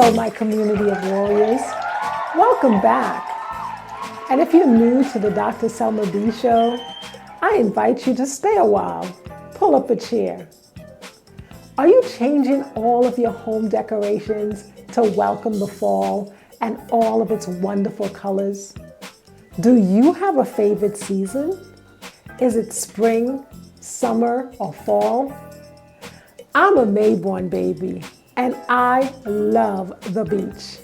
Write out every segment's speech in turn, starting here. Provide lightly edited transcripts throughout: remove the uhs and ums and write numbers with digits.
Hello, my community of warriors. Welcome back. And if you're new to the Dr. Selma B show, I invite you to stay a while. Pull up a chair. Are you changing all of your home decorations to welcome the fall and all of its wonderful colors? Do you have a favorite season? Is it spring, summer, or fall? I'm a Mayborn baby, and I love the beach.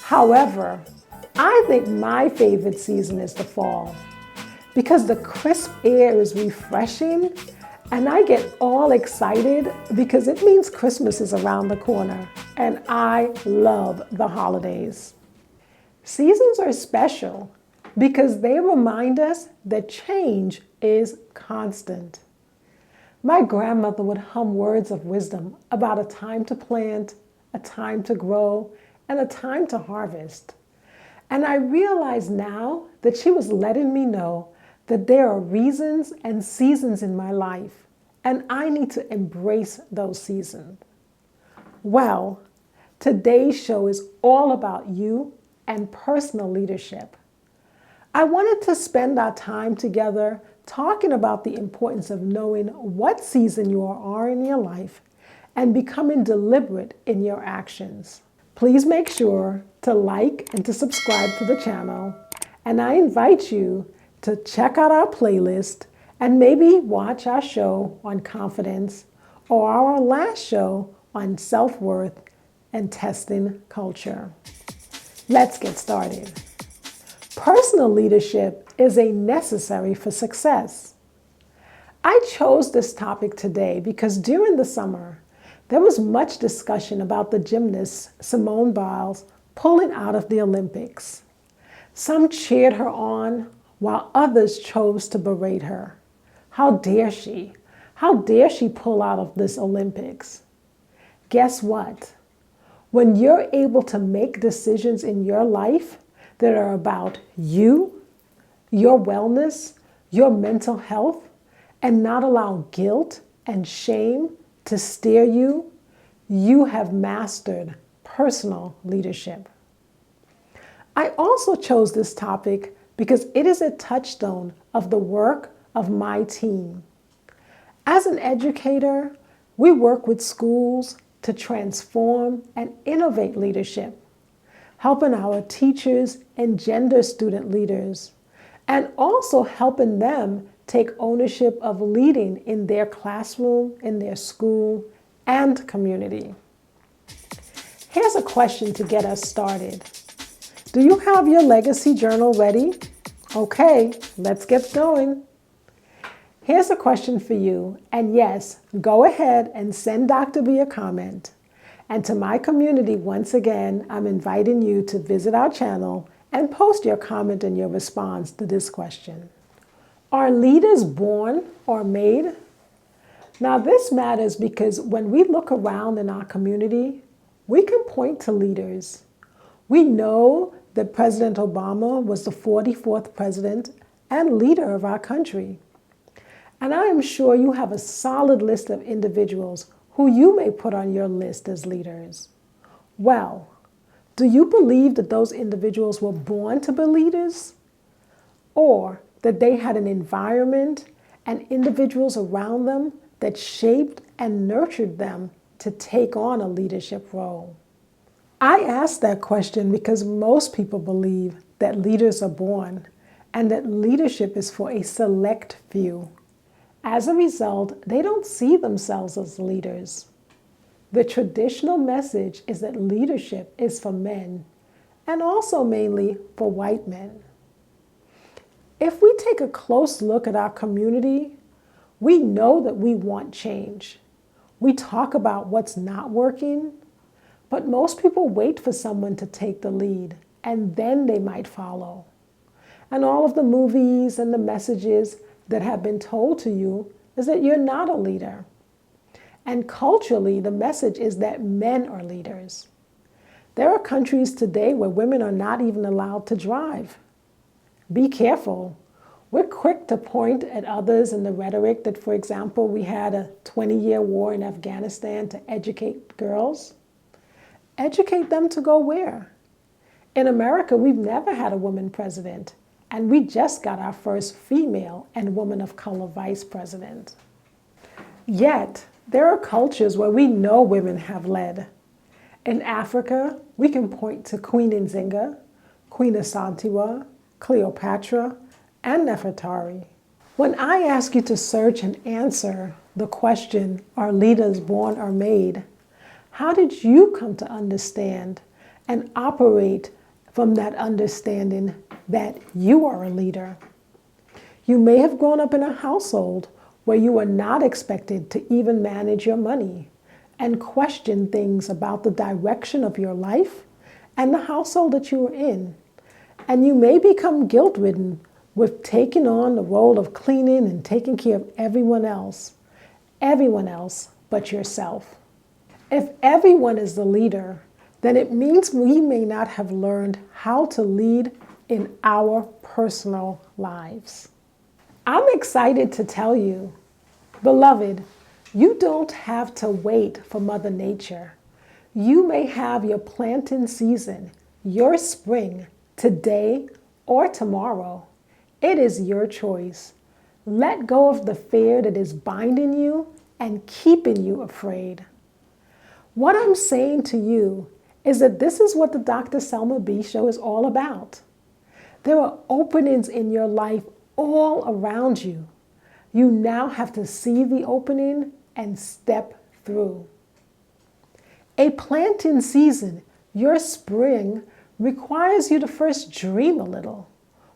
However, I think my favorite season is the fall because the crisp air is refreshing and I get all excited because it means Christmas is around the corner and I love the holidays. Seasons are special because they remind us that change is constant. My grandmother would hum words of wisdom about a time to plant, a time to grow, and a time to harvest. And I realize now that she was letting me know that there are reasons and seasons in my life, and I need to embrace those seasons. Well, today's show is all about you and personal leadership. I wanted to spend our time together talking about the importance of knowing what season you are in your life and becoming deliberate in your actions. Please make sure to like and to subscribe to the channel, and I invite you to check out our playlist and maybe watch our show on confidence or our last show on self-worth and testing culture. Let's get started. Personal leadership is a necessary for success. I chose this topic today because during the summer, there was much discussion about the gymnast Simone Biles pulling out of the Olympics. Some cheered her on, while others chose to berate her. How dare she? How dare she pull out of this Olympics? Guess what? When you're able to make decisions in your life that are about you, your wellness, your mental health, and not allow guilt and shame to steer you, you have mastered personal leadership. I also chose this topic because it is a touchstone of the work of my team. As an educator, we work with schools to transform and innovate leadership, helping our teachers engender student leaders, and also helping them take ownership of leading in their classroom, in their school, and community. Here's a question to get us started. Do you have your legacy journal ready? Okay, let's get going. Here's a question for you, and yes, go ahead and send Dr. B a comment. And to my community, once again, I'm inviting you to visit our channel and post your comment and your response to this question. Are leaders born or made? Now this matters because when we look around in our community, we can point to leaders. We know that President Obama was the 44th president and leader of our country. And I am sure you have a solid list of individuals who you may put on your list as leaders. Well, do you believe that those individuals were born to be leaders? Or that they had an environment and individuals around them that shaped and nurtured them to take on a leadership role? I ask that question because most people believe that leaders are born and that leadership is for a select few. As a result, they don't see themselves as leaders. The traditional message is that leadership is for men and also mainly for white men. If we take a close look at our community, we know that we want change. We talk about what's not working, but most people wait for someone to take the lead and then they might follow. And all of the movies and the messages that have been told to you is that you're not a leader. And culturally, the message is that men are leaders. There are countries today where women are not even allowed to drive. Be careful. We're quick to point at others in the rhetoric that, for example, we had a 20-year war in Afghanistan to educate girls. Educate them to go where? In America, we've never had a woman president, and we just got our first female and woman of color vice president. Yet, there are cultures where we know women have led. In Africa, we can point to Queen Nzinga, Queen Asantewaa, Cleopatra, and Nefertari. When I ask you to search and answer the question, are leaders born or made? How did you come to understand and operate from that understanding that you are a leader? You may have grown up in a household where you were not expected to even manage your money and question things about the direction of your life and the household that you were in. And you may become guilt-ridden with taking on the role of cleaning and taking care of everyone else but yourself. If everyone is the leader, then it means we may not have learned how to lead in our personal lives. I'm excited to tell you, beloved, you don't have to wait for Mother Nature. You may have your planting season, your spring, today or tomorrow. It is your choice. Let go of the fear that is binding you and keeping you afraid. What I'm saying to you is that this is what the Dr. Selma B show is all about. There are openings in your life all around you. You now have to see the opening and step through. A planting season, your spring, requires you to first dream a little.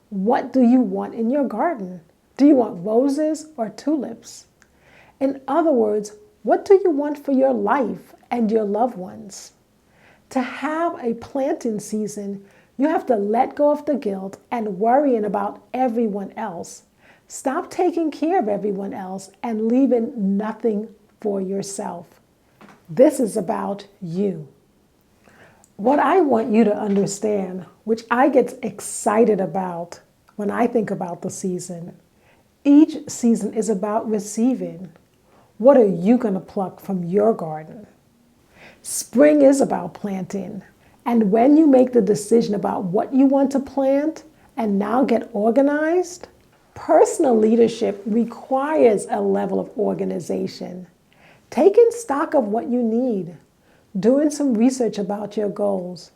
What do you want in your garden? Do you want roses or tulips? In other words, what do you want for your life and your loved ones? To have a planting season, you have to let go of the guilt and worrying about everyone else. Stop taking care of everyone else and leaving nothing for yourself. This is about you. What I want you to understand, which I get excited about when I think about the season, each season is about receiving. What are you going to pluck from your garden? Spring is about planting. And when you make the decision about what you want to plant and now get organized, personal leadership requires a level of organization. Taking stock of what you need, doing some research about your goals.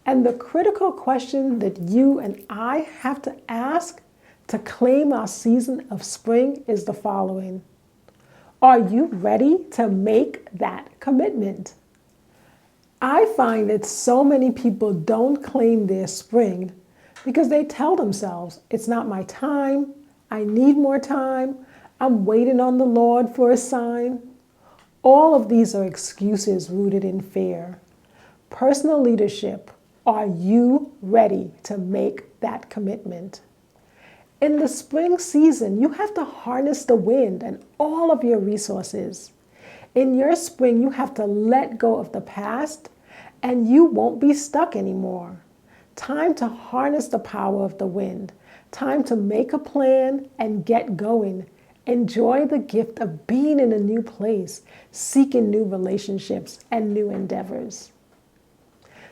And the critical question that you and I have to ask to claim our season of spring is the following. Are you ready to make that commitment? I find that so many people don't claim their spring because they tell themselves, it's not my time, I need more time, I'm waiting on the Lord for a sign. All of these are excuses rooted in fear. Personal leadership, are you ready to make that commitment? In the spring season, you have to harness the wind and all of your resources. In your spring, you have to let go of the past and you won't be stuck anymore. Time to harness the power of the wind. Time to make a plan and get going. Enjoy the gift of being in a new place, seeking new relationships and new endeavors.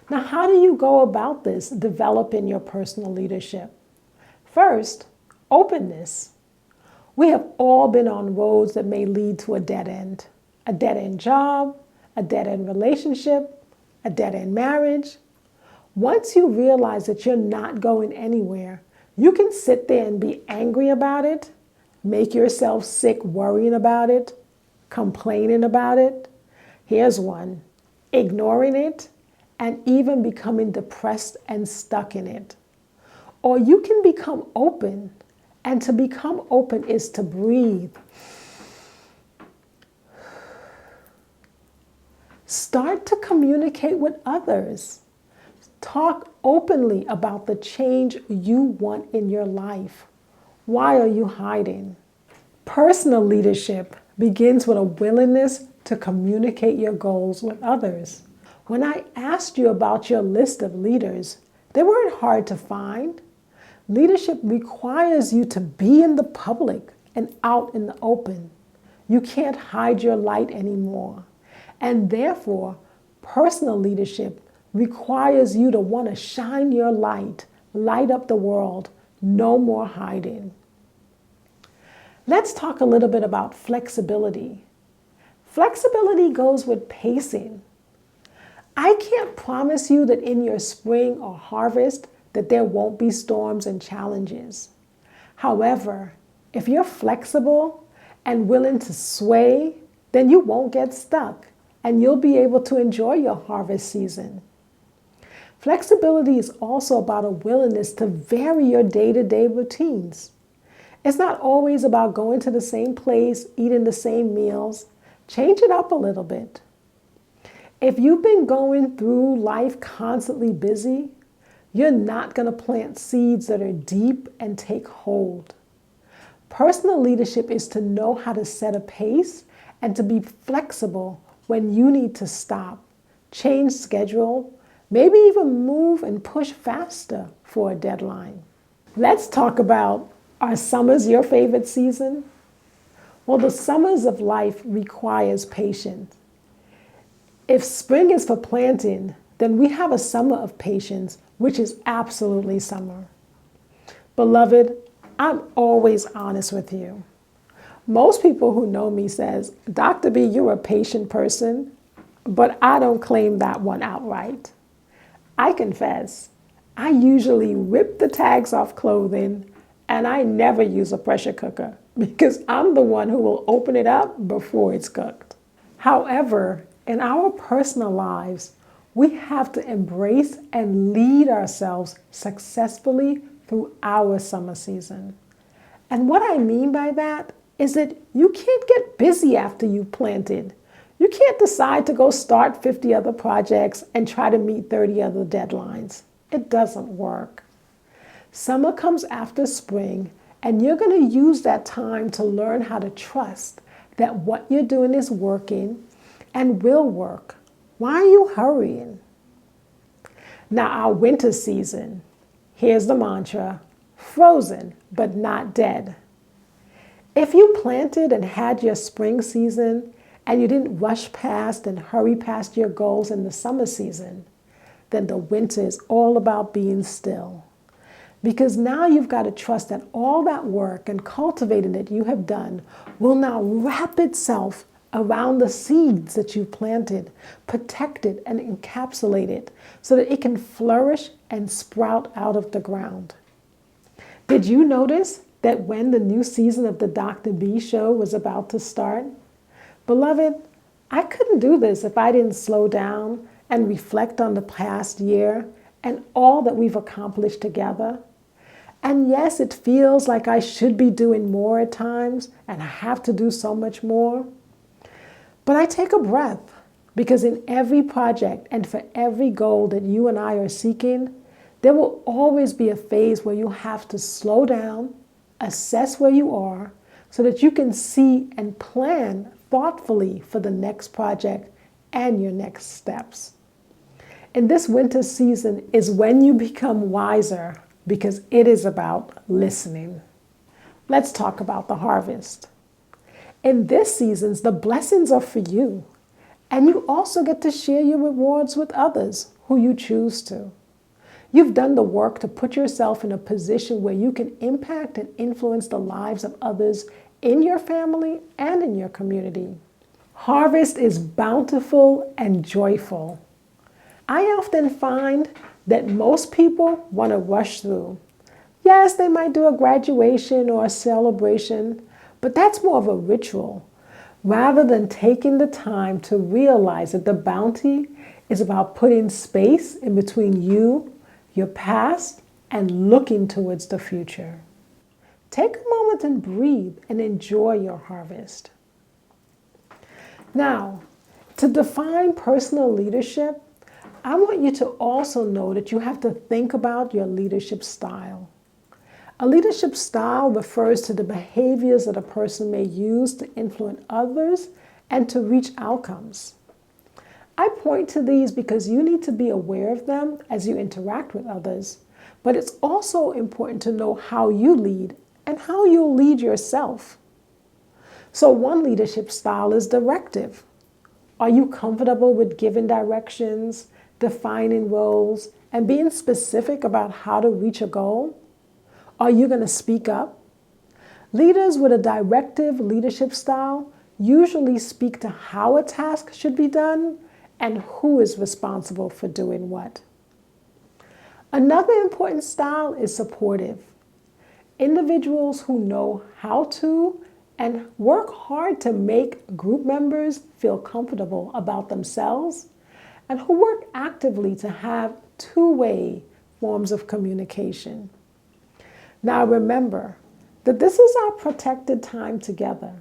Now, how do you go about this, developing your personal leadership? First, openness. We have all been on roads that may lead to a dead end job, a dead-end relationship, a dead-end marriage. Once you realize that you're not going anywhere, you can sit there and be angry about it, make yourself sick worrying about it, complaining about it. Here's one, ignoring it, and even becoming depressed and stuck in it. Or you can become open, and to become open is to breathe. Start to communicate with others. Talk openly about the change you want in your life. Why are you hiding? Personal leadership begins with a willingness to communicate your goals with others. When I asked you about your list of leaders, they weren't hard to find. Leadership requires you to be in the public and out in the open. You can't hide your light anymore. And therefore, Personal leadership requires you to want to shine your light, light up the world, no more hiding. Let's talk a little bit about flexibility. Flexibility goes with pacing. I can't promise you that in your spring or harvest that there won't be storms and challenges. However, if you're flexible and willing to sway, then you won't get stuck and you'll be able to enjoy your harvest season. Flexibility is also about a willingness to vary your day-to-day routines. It's not always about going to the same place, eating the same meals. Change it up a little bit. If you've been going through life constantly busy, you're not going to plant seeds that are deep and take hold. Personal leadership is to know how to set a pace and to be flexible when you need to stop, change schedule, maybe even move and push faster for a deadline. Let's talk about, are summers your favorite season? Well, the summers of life requires patience. If spring is for planting, then we have a summer of patience, which is absolutely summer. Beloved, I'm always honest with you. Most people who know me says, Dr. B, you're a patient person, but I don't claim that one outright. I confess, I usually rip the tags off clothing and I never use a pressure cooker because I'm the one who will open it up before it's cooked. However, in our personal lives, we have to embrace and lead ourselves successfully through our summer season. And what I mean by that is that you can't get busy after you've planted. You can't decide to go start 50 other projects and try to meet 30 other deadlines. It doesn't work. Summer comes after spring, and you're going to use that time to learn how to trust that what you're doing is working and will work. Why are you hurrying? Now, our winter season, here's the mantra, frozen but not dead. If you planted and had your spring season and you didn't rush past and hurry past your goals in the summer season, then the winter is all about being still. Because now you've got to trust that all that work and cultivating that you have done will now wrap itself around the seeds that you planted, protect it and encapsulate it so that it can flourish and sprout out of the ground. Did you notice that when the new season of the Dr. B show was about to start? Beloved, I couldn't do this if I didn't slow down and reflect on the past year and all that we've accomplished together. And yes, it feels like I should be doing more at times and I have to do so much more. But I take a breath because in every project and for every goal that you and I are seeking, there will always be a phase where you have to slow down, assess where you are so that you can see and plan thoughtfully for the next project and your next steps. And this winter season is when you become wiser because it is about listening. Let's talk about the harvest. In this season, the blessings are for you, and you also get to share your rewards with others who you choose to. You've done the work to put yourself in a position where you can impact and influence the lives of others in your family and in your community. Harvest is bountiful and joyful. I often find that most people want to rush through. Yes, they might do a graduation or a celebration, but that's more of a ritual, rather than taking the time to realize that the bounty is about putting space in between you, your past, and looking towards the future. Take a moment and breathe and enjoy your harvest. Now, to define personal leadership, I want you to also know that you have to think about your leadership style. A leadership style refers to the behaviors that a person may use to influence others and to reach outcomes. I point to these because you need to be aware of them as you interact with others, but it's also important to know how you lead and how you'll lead yourself. So one leadership style is directive. Are you comfortable with giving directions, defining roles, and being specific about how to reach a goal? Are you going to speak up? Leaders with a directive leadership style usually speak to how a task should be done and who is responsible for doing what. Another important style is supportive. Individuals who know how to and work hard to make group members feel comfortable about themselves and who work actively to have two-way forms of communication. Now remember that this is our protected time together.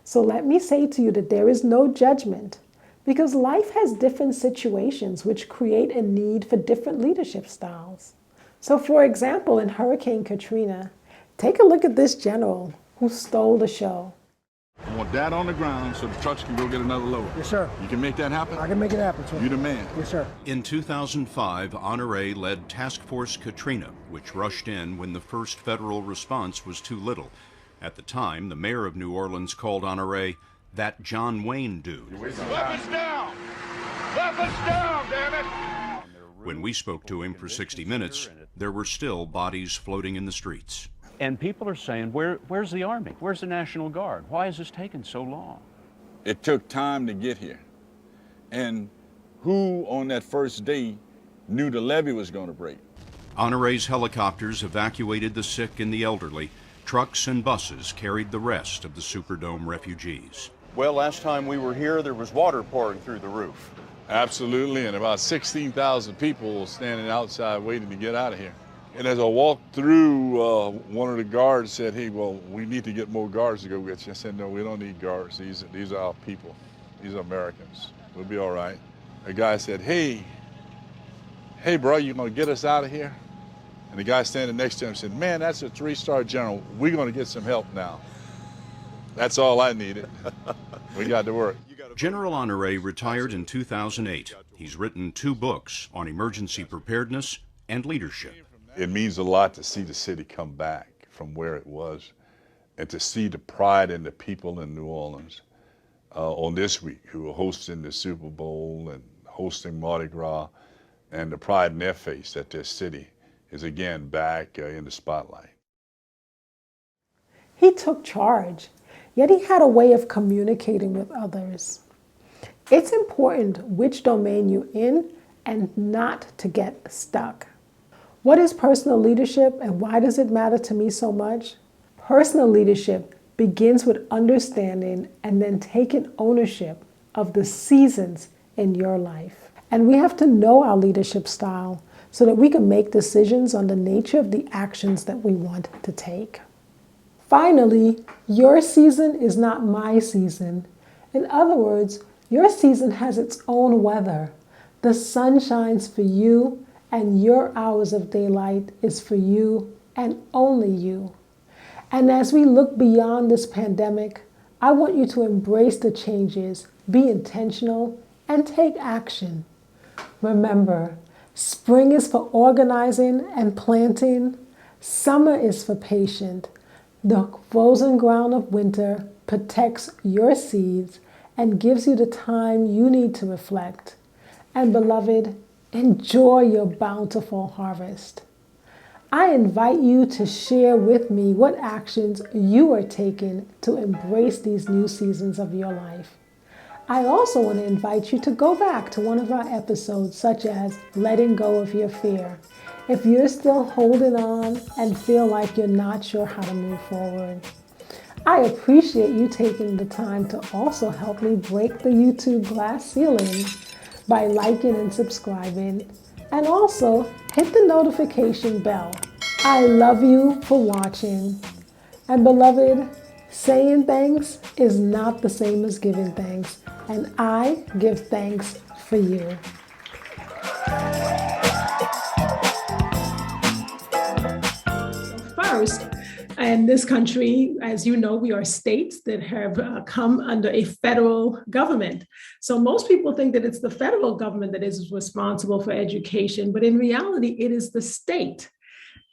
So let me say to you that there is no judgment because life has different situations which create a need for different leadership styles. So for example, in Hurricane Katrina, take a look at this general who stole the show. I want that on the ground so the trucks can go get another load. Yes, sir. You can make that happen? I can make it happen, sir. You the man. Yes, sir. In 2005, Honore led Task Force Katrina, which rushed in when the first federal response was too little. At the time, the mayor of New Orleans called Honore that John Wayne dude. Weapons down! Weapons down, damn it! When we spoke to him for 60 Minutes, there were still bodies floating in the streets. And people are saying, where's the Army? Where's the National Guard? Why has this taken so long? It took time to get here. And who on that first day knew the levee was going to break? Honore's helicopters evacuated the sick and the elderly. Trucks and buses carried the rest of the Superdome refugees. Well, last time we were here, there was water pouring through the roof. Absolutely, and about 16,000 people standing outside waiting to get out of here. And as I walked through, one of the guards said, hey, well, we need to get more guards to go get you. I said, no, we don't need guards. These are our people. These are Americans. We'll be all right. The guy said, hey, bro, you gonna get us out of here? And the guy standing next to him said, man, that's a 3-star general. We're gonna get some help now. That's all I needed. We got to work. General Honore retired in 2008. He's written 2 books on emergency preparedness and leadership. It means a lot to see the city come back from where it was and to see the pride in the people in New Orleans on this week who are hosting the Super Bowl and hosting Mardi Gras, and the pride in their face that their city is again back in the spotlight. He took charge, yet he had a way of communicating with others. It's important which domain you're in and not to get stuck. What is personal leadership and why does it matter to me so much? Personal leadership begins with understanding and then taking ownership of the seasons in your life. And we have to know our leadership style so that we can make decisions on the nature of the actions that we want to take. Finally, your season is not my season. In other words, your season has its own weather. The sun shines for you, and your hours of daylight is for you and only you. And as we look beyond this pandemic, I want you to embrace the changes, be intentional, and take action. Remember, spring is for organizing and planting. Summer is for patient. The frozen ground of winter protects your seeds and gives you the time you need to reflect. And beloved, enjoy your bountiful harvest. I invite you to share with me what actions you are taking to embrace these new seasons of your life. I also want to invite you to go back to one of our episodes, such as letting go of your fear. If you're still holding on and feel like you're not sure how to move forward, I appreciate you taking the time to also help me break the YouTube glass ceiling by liking and subscribing, and also hit the notification bell. I love you for watching. And beloved, saying thanks is not the same as giving thanks, and I give thanks for you. First, in this country, as you know, we are states that have come under a federal government. So most people think that it's the federal government that is responsible for education, but in reality, it is the state.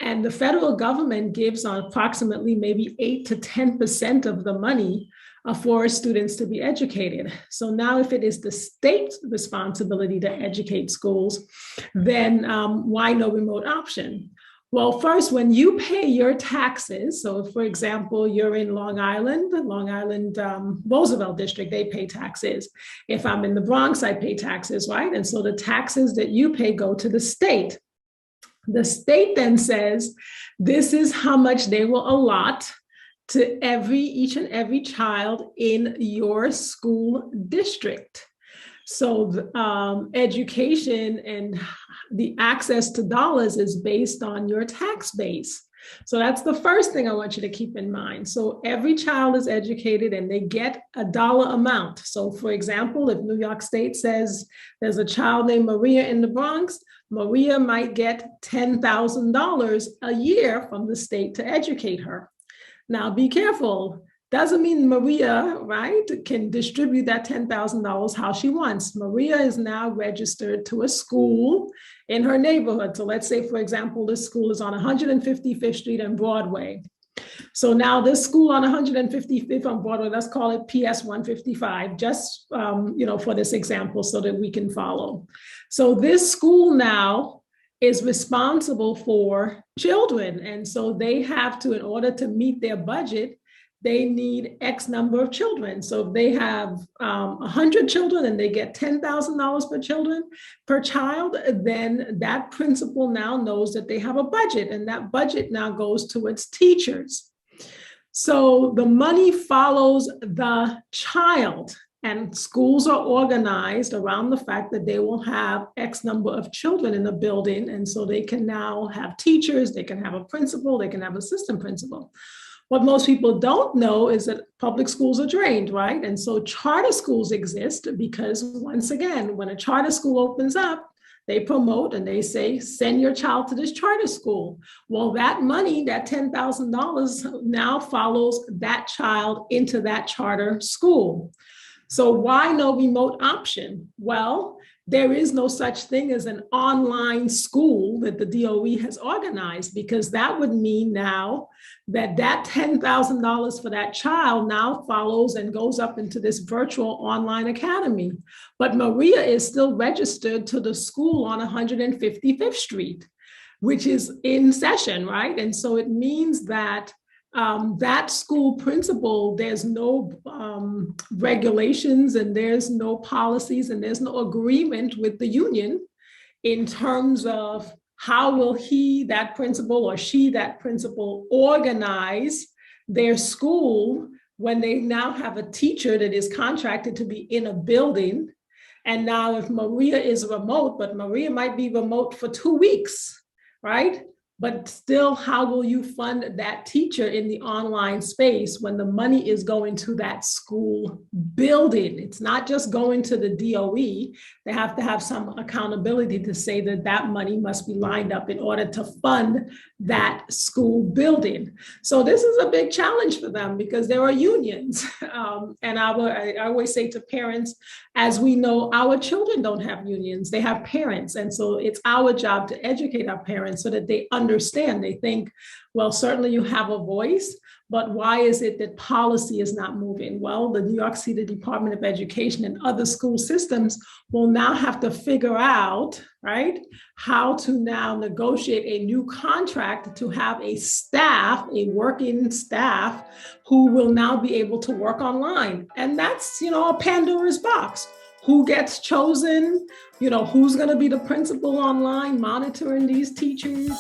And the federal government gives on approximately maybe 8 to 10% of the money for students to be educated. So now if it is the state's responsibility to educate schools, then why no remote option? Well, first, when you pay your taxes, so for example, you're in Long Island Roosevelt District, they pay taxes. If I'm in the Bronx, I pay taxes, right? And so the taxes that you pay go to the state. The state then says, this is how much they will allot to each and every child in your school district. So education and the access to dollars is based on your tax base. So that's the first thing I want you to keep in mind. So every child is educated and they get a dollar amount. So for example, if New York State says there's a child named Maria in the Bronx, Maria might get $10,000 a year from the state to educate her. Now be careful. Doesn't mean Maria, right, can distribute that $10,000 how she wants. Maria is now registered to a school in her neighborhood. So let's say, for example, this school is on 155th Street and Broadway. So now this school on 155th on Broadway, let's call it PS 155, just for this example so that we can follow. So this school now is responsible for children. And so they have to, in order to meet their budget, they need X number of children. So if they have 100 children and they get $10,000 per child, then that principal now knows that they have a budget, and that budget now goes towards teachers. So the money follows the child, and schools are organized around the fact that they will have X number of children in the building. And so they can now have teachers, they can have a principal, they can have assistant principal. What most people don't know is that public schools are drained, right? And so charter schools exist because, once again, when a charter school opens up, they promote and they say, send your child to this charter school. Well, that money, that $10,000 now follows that child into that charter school. So why no remote option? Well, there is no such thing as an online school that the DOE has organized, because that would mean now that $10,000 for that child now follows and goes up into this virtual online academy. But Maria is still registered to the school on 155th Street, which is in session, right? And so it means that that school principal, there's no regulations and there's no policies and there's no agreement with the union in terms of how will that principal or she, that principal, organize their school when they now have a teacher that is contracted to be in a building. And now if Maria is remote, but Maria might be remote for 2 weeks, right? But still, how will you fund that teacher in the online space when the money is going to that school building? It's not just going to the DOE. They have to have some accountability to say that that money must be lined up in order to fund that school building. So this is a big challenge for them because there are unions. And I always say to parents, as we know, our children don't have unions, they have parents. And so it's our job to educate our parents so that they understand. They think, well, certainly you have a voice, but why is it that policy is not moving? Well, the New York City Department of Education and other school systems will now have to figure out, right, how to now negotiate a new contract to have a staff, a working staff, who will now be able to work online. And that's, a Pandora's box. Who gets chosen? Who's going to be the principal online monitoring these teachers?